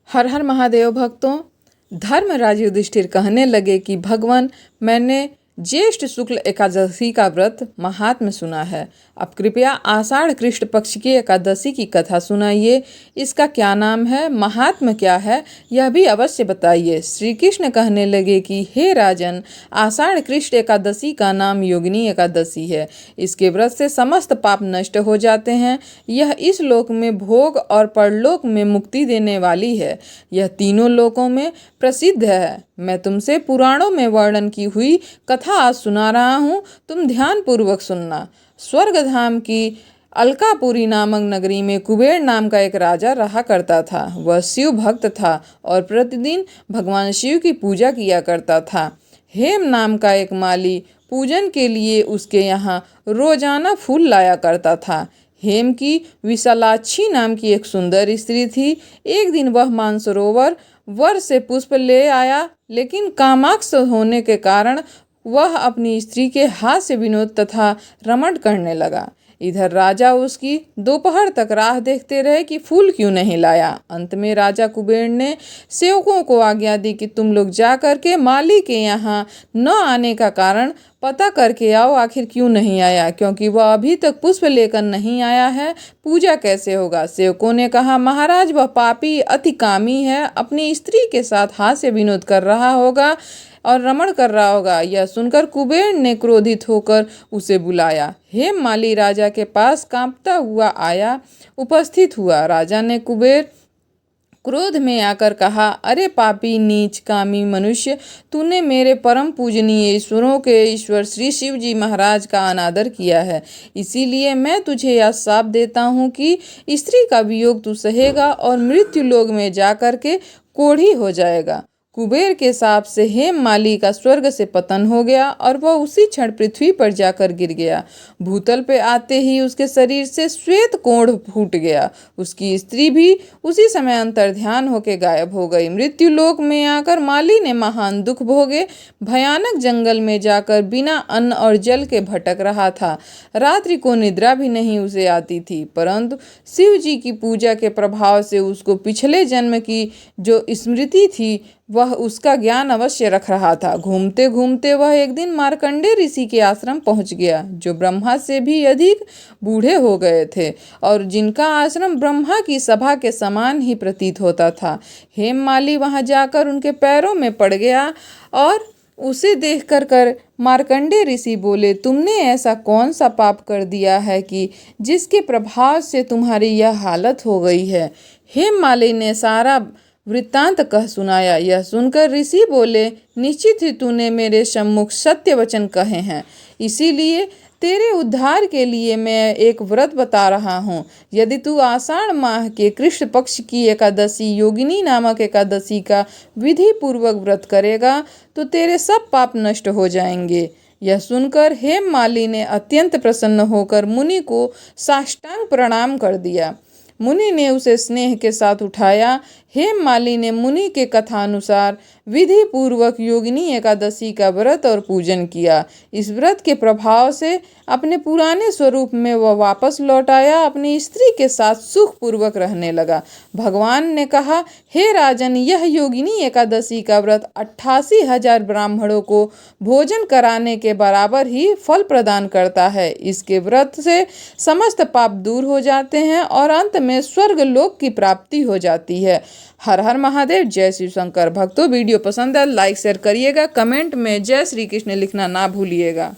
हर हर महादेव भक्तों, धर्मराज युधिष्ठिर कहने लगे कि भगवान, मैंने ज्येष्ठ शुक्ल एकादशी का व्रत महात्म्य सुना है। अब कृपया आषाढ़ कृष्ण पक्ष की एकादशी की कथा सुनाइए। इसका क्या नाम है, महात्म्य क्या है, यह भी अवश्य बताइए। श्री कृष्ण कहने लगे कि हे राजन, आषाढ़ कृष्ण एकादशी का नाम योगिनी एकादशी है। इसके व्रत से समस्त पाप नष्ट हो जाते हैं। यह इस लोक में भोग और परलोक में मुक्ति देने वाली है। यह तीनों लोकों में प्रसिद्ध है। मैं तुमसे पुराणों में वर्णन की हुई कथा आज सुना रहा हूँ, तुम ध्यान पूर्वक सुनना। स्वर्गधाम की अलकापुरी नामक नगरी में कुबेर नाम का एक राजा रहा करता था। वह शिव भक्त था और प्रतिदिन भगवान शिव की पूजा किया करता था। हेम नाम का एक माली पूजन के लिए उसके यहाँ रोजाना फूल लाया करता था। हेम की विशालाक्षी नाम की एक सुंदर स्त्री थी। एक दिन वह मानसरोवर वर से पुष्प ले आया, लेकिन कामाक्ष होने के कारण वह अपनी स्त्री के हाथ से विनोद तथा रमण करने लगा। इधर राजा उसकी दोपहर तक राह देखते रहे कि फूल क्यों नहीं लाया। अंत में राजा कुबेर ने सेवकों को आज्ञा दी कि तुम लोग जा कर के माली के यहाँ न आने का कारण पता करके आओ, आखिर क्यों नहीं आया, क्योंकि वह अभी तक पुष्प लेकर नहीं आया है, पूजा कैसे होगा। सेवकों ने कहा, महाराज वह पापी अति कामी है, अपनी स्त्री के साथ हाथ से विनोद कर रहा होगा और रमण कर रहा होगा। यह सुनकर कुबेर ने क्रोधित होकर उसे बुलाया। हेम माली राजा के पास कांपता हुआ आया, उपस्थित हुआ। राजा ने कुबेर क्रोध में आकर कहा, अरे पापी नीच कामी मनुष्य, तूने मेरे परम पूजनीय ईश्वरों के ईश्वर श्री शिव जी महाराज का अनादर किया है। इसीलिए मैं तुझे यह शाप देता हूँ कि स्त्री का वियोग तू सहेगा और मृत्यु लोक में जाकर के कोढ़ी हो जाएगा। कुबेर के शाप से हेम माली का स्वर्ग से पतन हो गया और वह उसी क्षण पृथ्वी पर जाकर गिर गया। भूतल पे आते ही उसके शरीर से श्वेत कोढ़ फूट गया। उसकी स्त्री भी उसी समय अंतर्ध्यान होकर गायब हो गई। मृत्यु लोक में आकर माली ने महान दुख भोगे। भयानक जंगल में जाकर बिना अन्न और जल के भटक रहा था। रात्रि को निद्रा भी नहीं उसे आती थी, परंतु शिव जी की पूजा के प्रभाव से उसको पिछले जन्म की जो स्मृति थी वह उसका ज्ञान अवश्य रख रहा था। घूमते घूमते वह एक दिन मार्कंडे ऋषि के आश्रम पहुंच गया, जो ब्रह्मा से भी अधिक बूढ़े हो गए थे और जिनका आश्रम ब्रह्मा की सभा के समान ही प्रतीत होता था। हेम माली वहां जाकर उनके पैरों में पड़ गया और उसे देख कर मार्कंडे ऋषि बोले, तुमने ऐसा कौन सा पाप कर दिया है कि जिसके प्रभाव से तुम्हारी यह हालत हो गई है। हेम माली ने सारा वृत्तांत कह सुनाया। यह सुनकर ऋषि बोले, निश्चित ही तूने मेरे सम्मुख सत्य वचन कहे हैं, इसीलिए तेरे उद्धार के लिए मैं एक व्रत बता रहा हूँ। यदि तू आषाढ़ माह के कृष्ण पक्ष की एकादशी योगिनी नामक एकादशी का विधि पूर्वक व्रत करेगा तो तेरे सब पाप नष्ट हो जाएंगे। यह सुनकर हेम माली ने अत्यंत प्रसन्न होकर मुनि को साष्टांग प्रणाम कर दिया। मुनि ने उसे स्नेह के साथ उठाया। हेम माली ने मुनि के कथानुसार विधि पूर्वक योगिनी एकादशी का व्रत और पूजन किया। इस व्रत के प्रभाव से अपने पुराने स्वरूप में वह वापस लौट आया, अपनी स्त्री के साथ सुख पूर्वक रहने लगा। भगवान ने कहा, हे राजन, यह योगिनी एकादशी का व्रत 88,000 ब्राह्मणों को भोजन कराने के बराबर ही फल प्रदान करता है। इसके व्रत से समस्त पाप दूर हो जाते हैं और अंत में स्वर्ग लोक की प्राप्ति हो जाती है। हर हर महादेव, जय शिव शंकर। भक्तों, वीडियो पसंद है लाइक शेयर करिएगा, कमेंट में जय श्री कृष्ण लिखना ना भूलिएगा।